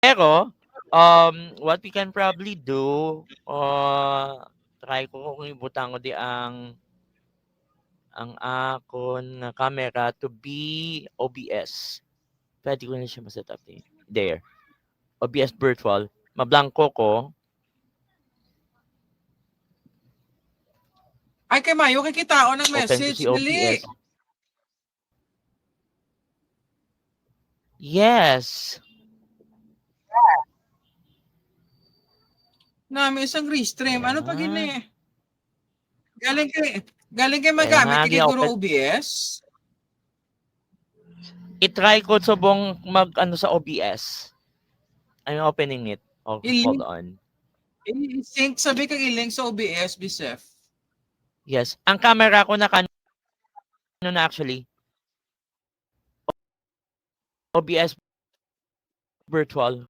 Pero, what we can probably do, try ko kung ibutan ko di ang akon na camera to be OBS. Pwede ko na siya ma-set up eh. There. OBS virtual. Mablangko ko. Ay, kay Mayo, kikitao ng Open ko message. si Dali. OBS. Yes. Nami isang restream. Ano pa Ayan. gini? Galing kay Kaya magamit nga, kay Guro open. OBS. I-try ko subong mag-ano sa OBS. I'm opening it. Oh, hold on. I-sync, sabi kang i-link sa OBS, Bisef. Yes. Ang camera ko na na actually. OBS virtual.